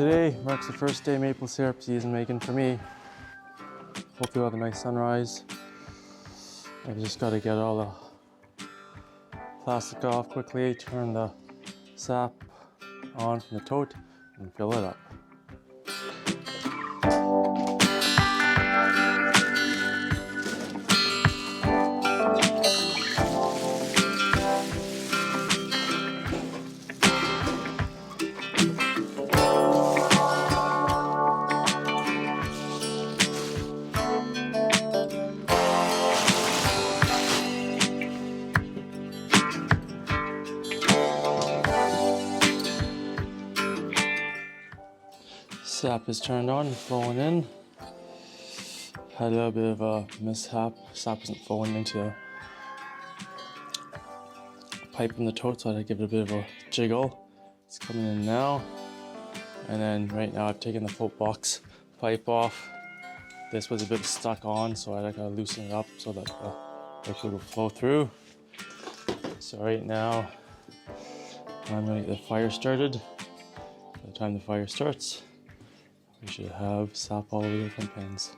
Today marks the first day maple syrup season making for me. Hopefully we'll have a nice sunrise. I've just got to get all the plastic off quickly, turn the sap on from the tote and fill it up. Sap is turned on and flowing in. Had a little bit of a mishap. Sap wasn't flowing into the pipe in the tote, so I had to give it a bit of a jiggle. It's coming in now. And then right now I've taken the float box pipe off. This was a bit stuck on, so I gotta loosen it up so that the liquid will flow through. So right now I'm gonna get the fire started. By the time the fire starts, we should have sap all over the front pans.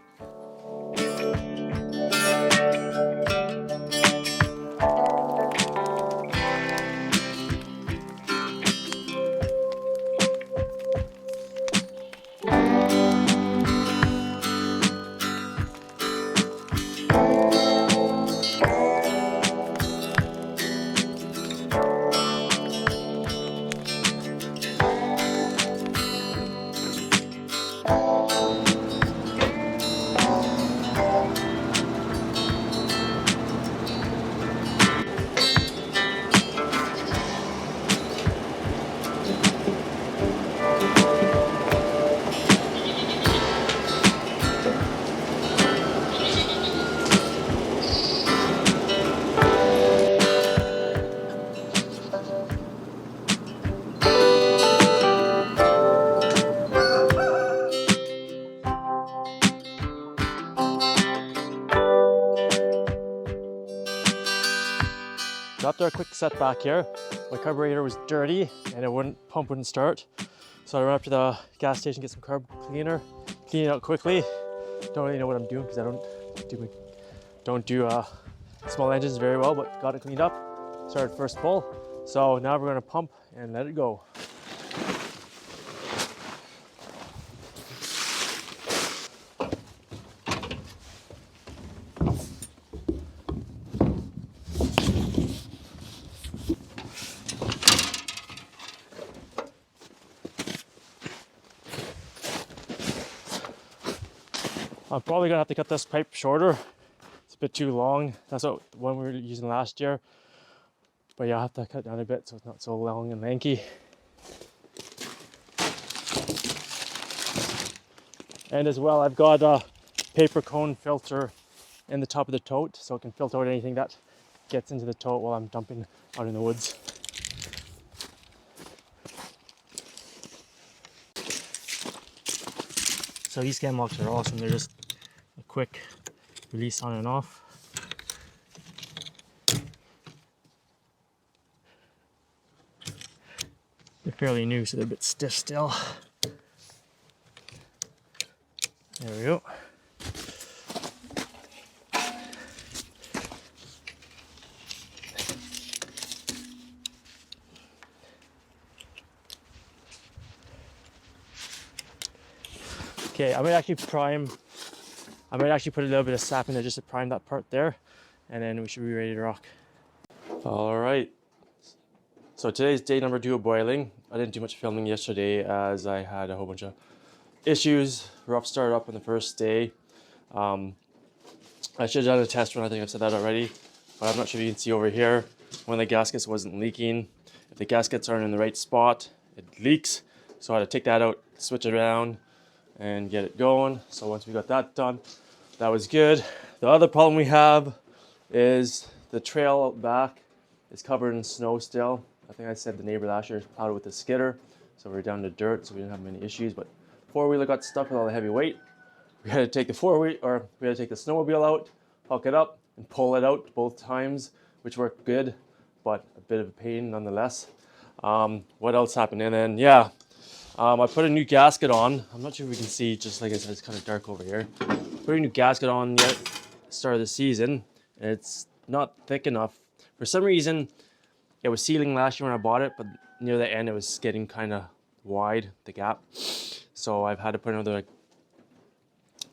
So after a quick setback here, my carburetor was dirty and pump wouldn't start. So I ran up to the gas station, get some carb cleaner, clean it out quickly. Don't really know what I'm doing because I don't do small engines very well, but got it cleaned up. Started first pull. So now we're gonna pump and let it go. I'm probably gonna have to cut this pipe shorter. It's a bit too long. That's what one we were using last year. But yeah, I'll have to cut down a bit so it's not so long and lanky. And as well, I've got a paper cone filter in the top of the tote so it can filter out anything that gets into the tote while I'm dumping out in the woods. So these cam locks are awesome. They're just a quick release on and off. They're fairly new, so they're a bit stiff still. There we go. Okay, I might actually put a little bit of sap in there just to prime that part there, and then we should be ready to rock. All right, so today's day number 2 of boiling. I didn't do much filming yesterday as I had a whole bunch of issues. Rough start up on the first day. I should have done a test run, I think I've said that already, but I'm not sure if you can see over here, one of the gaskets wasn't leaking. If the gaskets aren't in the right spot, it leaks. So I had to take that out, switch it around, and get it going. So once we got that done, that was good. The other problem we have is the trail out back is covered in snow still. I think I said the neighbor last year plowed with a skidder, so we're down to dirt, so we didn't have many issues. But four-wheeler got stuck with all the heavy weight. We had to take the snowmobile out, hook it up, and pull it out both times, which worked good, but a bit of a pain nonetheless. What else happened? And then I put a new gasket on. I'm not sure if we can see, just like I said, it's kind of dark over here. Put a new gasket on the start of the season, and it's not thick enough. For some reason, it was sealing last year when I bought it, but near the end it was getting kind of wide, the gap. So I've had to put another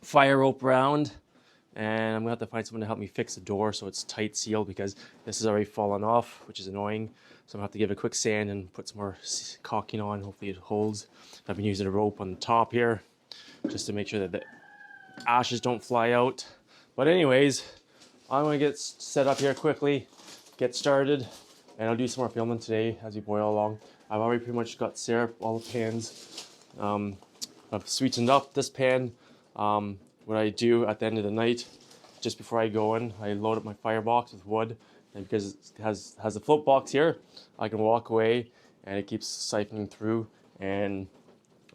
fire rope around, and I'm gonna have to find someone to help me fix the door so it's tight sealed, because this has already fallen off, which is annoying. So I'm gonna have to give it a quick sand and put some more caulking on. Hopefully it holds. I've been using a rope on the top here just to make sure that the ashes don't fly out. But anyways, I'm gonna get set up here quickly, get started, and I'll do some more filming today as we boil along. I've already pretty much got syrup, all the pans. I've sweetened up this pan. What I do at the end of the night, just before I go in, I load up my firebox with wood, and because it has a float box here, I can walk away and it keeps siphoning through, and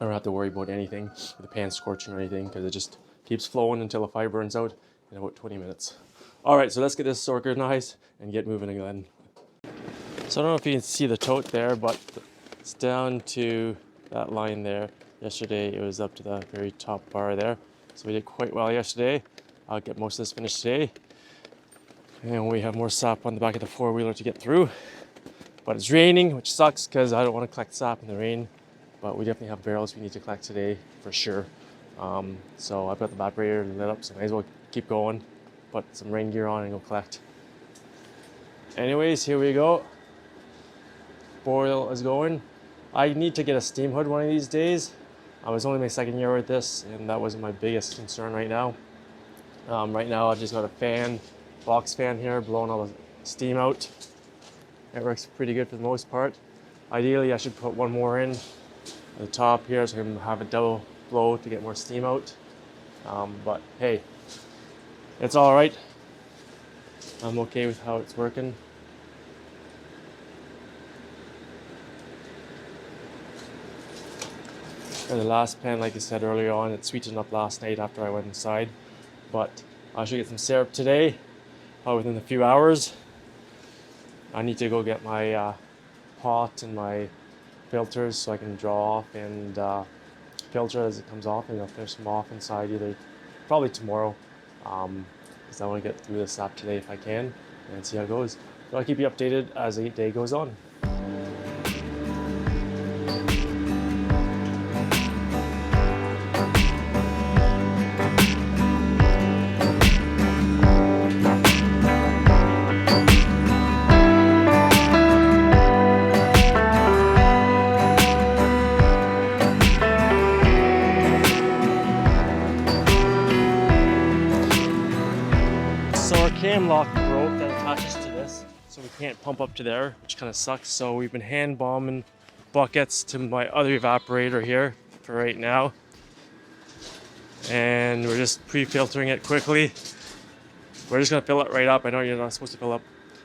I don't have to worry about anything with the pan scorching or anything, because it just keeps flowing until the fire burns out in about 20 minutes. All right, so let's get this organized and get moving again. So I don't know if you can see the tote there, but it's down to that line there. Yesterday it was up to the very top bar there. So we did quite well yesterday. I'll get most of this finished today. And we have more sap on the back of the four-wheeler to get through. But it's raining, which sucks because I don't want to collect sap in the rain. But we definitely have barrels we need to collect today for sure. So I've got the evaporator lit up, so I may as well keep going. Put some rain gear on and go collect. Anyways, here we go. Boil is going. I need to get a steam hood one of these days. It was only my second year with this, and that wasn't my biggest concern right now. Right now I've just got a fan, box fan here, blowing all the steam out. It works pretty good for the most part. Ideally I should put one more in at the top here so I can have a double blow to get more steam out. But hey, it's all right. I'm okay with how it's working. And the last pan, like I said earlier on, it sweetened up last night after I went inside. But I should get some syrup today, probably within a few hours. I need to go get my pot and my filters so I can draw off and filter as it comes off, and I'll finish them off inside probably tomorrow, because I want to get through the sap today if I can and see how it goes. So I'll keep you updated as the day goes on. So our cam lock broke that attaches to this, so we can't pump up to there, which kind of sucks. So we've been hand bombing buckets to my other evaporator here for right now, and we're just pre-filtering it quickly. We're just gonna fill it right up. I know you're not supposed to fill up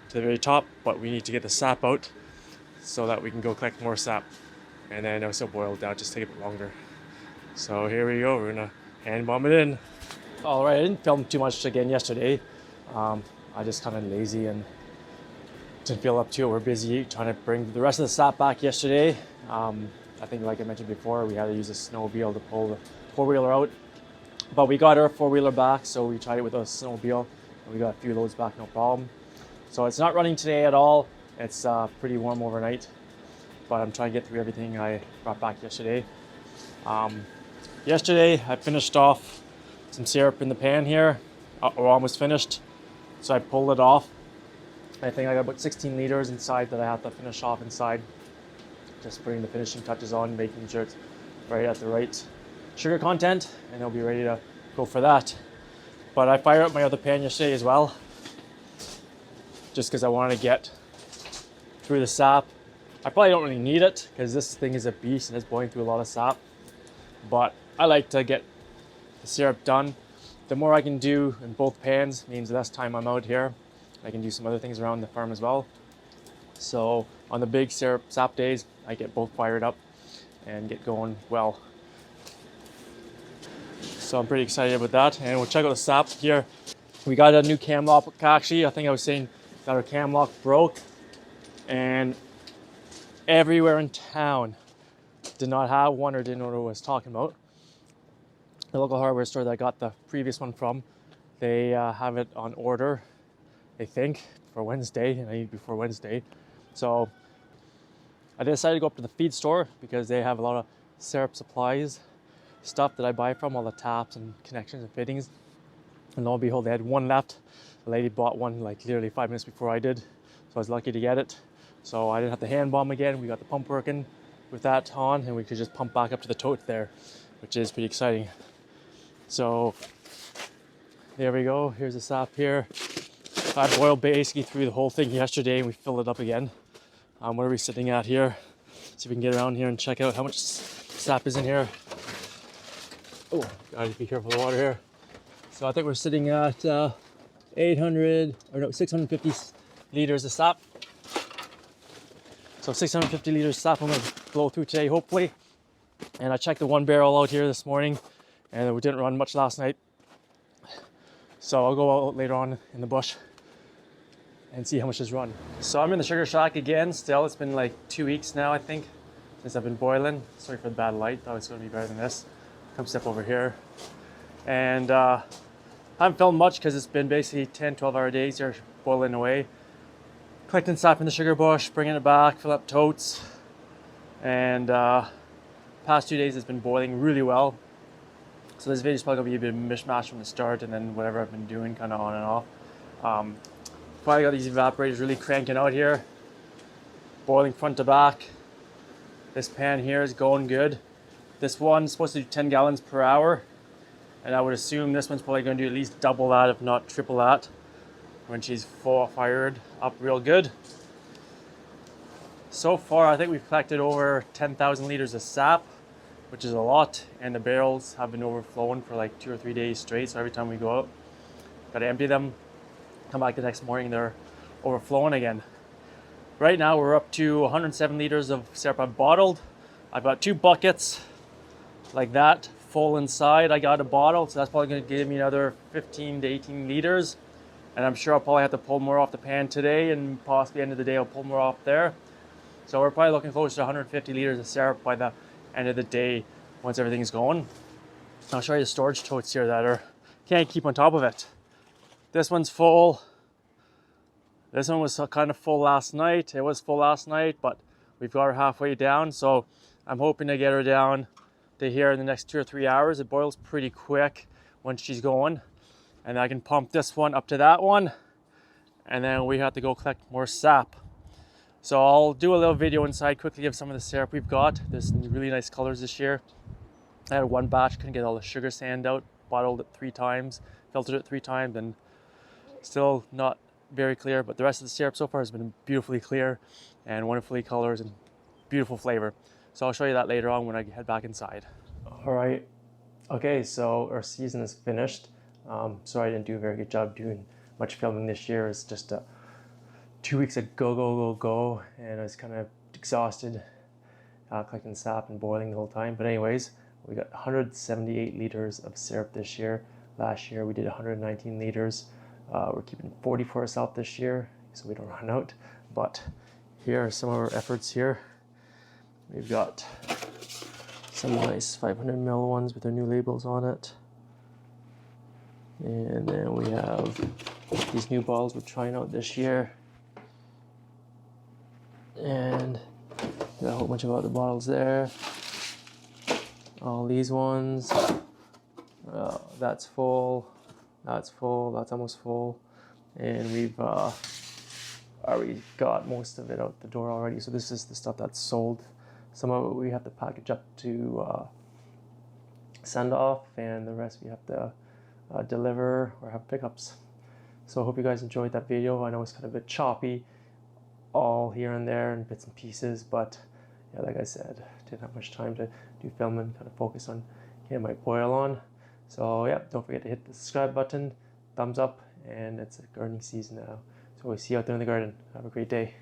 to the very top, but we need to get the sap out so that we can go collect more sap, and then it'll still boil down, just take a bit longer. So here we go, we're gonna hand bomb it in. All right, I didn't film too much again yesterday. I just kind of lazy and didn't feel up to it. We're busy trying to bring the rest of the sap back yesterday. I think, like I mentioned before, we had to use a snowmobile to pull the four-wheeler out. But we got our four-wheeler back, so we tried it with a snowmobile, and we got a few loads back, no problem. So it's not running today at all. It's pretty warm overnight, but I'm trying to get through everything I brought back yesterday. Yesterday, I finished off some syrup in the pan here. We're almost finished. So I pulled it off. I think I got about 16 liters inside that I have to finish off inside. Just putting the finishing touches on, making sure it's right at the right sugar content, and it'll be ready to go for that. But I fired up my other pan yesterday as well, just because I wanted to get through the sap. I probably don't really need it because this thing is a beast and it's blowing through a lot of sap. But I like to get the syrup done. The more I can do in both pans means less time I'm out here. I can do some other things around the farm as well. So on the big sap days, I get both fired up and get going well. So I'm pretty excited about that. And we'll check out the sap here. We got a new cam lock, actually. I think I was saying that our cam lock broke. And everywhere in town, did not have one or didn't know what I was talking about. The local hardware store that I got the previous one from, they have it on order, I think, for Wednesday, and I need it before Wednesday. So I decided to go up to the feed store because they have a lot of syrup supplies, stuff that I buy from, all the taps and connections and fittings. And lo and behold, they had one left. The lady bought one like literally 5 minutes before I did, so I was lucky to get it. So I didn't have to hand bomb again. We got the pump working with that on, and we could just pump back up to the tote there, which is pretty exciting. So there we go. Here's the sap here. I boiled basically through the whole thing yesterday, and we filled it up again. What are we sitting at here? See if we can get around here and check out how much sap is in here. Oh, gotta be careful of the water here. So I think we're sitting at 650 liters of sap. So 650 liters of sap I'm gonna blow through today, hopefully. And I checked the one barrel out here this morning, and we didn't run much last night. So I'll go out later on in the bush and see how much is run. So I'm in the sugar shack again still. It's been like 2 weeks now, I think, since I've been boiling. Sorry for the bad light, thought it was gonna be better than this. Come step over here. And I haven't filmed much because it's been basically 10-12 hour days here boiling away. Collecting sap in the sugar bush, bringing it back, fill up totes. And past 2 days it's been boiling really well. So this video is probably gonna be a bit of a mishmash from the start, and then whatever I've been doing kind of on and off. Probably got these evaporators really cranking out here. Boiling front to back. This pan here is going good. This one's supposed to do 10 gallons per hour. And I would assume this one's probably going to do at least double that, if not triple that, when she's full fired up real good. So far, I think we've collected over 10,000 liters of sap, which is a lot. And the barrels have been overflowing for like 2 or 3 days straight. So every time we go out, got to empty them. Come back the next morning, they're overflowing again. Right now, we're up to 107 liters of syrup I've bottled. I've got 2 buckets like that, full inside. I got a bottle, so that's probably going to give me another 15 to 18 liters. And I'm sure I'll probably have to pull more off the pan today, and possibly end of the day I'll pull more off there. So we're probably looking close to 150 liters of syrup by the end of the day once everything's going. I'll show you the storage totes here that can't keep on top of it. This one's full. This one was kind of full last night. It was full last night, but we've got her halfway down. So I'm hoping to get her down to here in the next 2 or 3 hours. It boils pretty quick when she's going. And I can pump this one up to that one. And then we have to go collect more sap. So I'll do a little video inside quickly of some of the syrup we've got. There's some really nice colors this year. I had one batch, couldn't get all the sugar sand out. Bottled it 3 times, filtered it 3 times, and still not very clear, but the rest of the syrup so far has been beautifully clear and wonderfully colors and beautiful flavor. So I'll show you that later on when I head back inside. All right, okay, so our season is finished. Sorry I didn't do a very good job doing much filming this year. It's just 2 weeks of go, and I was kind of exhausted collecting sap and boiling the whole time. But anyways, we got 178 liters of syrup this year. Last year we did 119 liters. We're keeping 40 for ourselves this year so we don't run out. But here are some of our efforts here. We've got some nice 500 ml ones with their new labels on it. And then we have these new bottles we're trying out this year. And got a whole bunch of other bottles there. All these ones. That's full. That's full. That's almost full. And we've already got most of it out the door already. So this is the stuff that's sold. Some of it we have to package up to send off, and the rest we have to deliver or have pickups. So I hope you guys enjoyed that video. I know it's kind of a bit choppy, all here and there and bits and pieces, but yeah, like I said, didn't have much time to do filming, kind of focus on getting my boil on. So yeah, don't forget to hit the subscribe button, thumbs up, and it's a gardening season now. So we'll see you out there in the garden. Have a great day.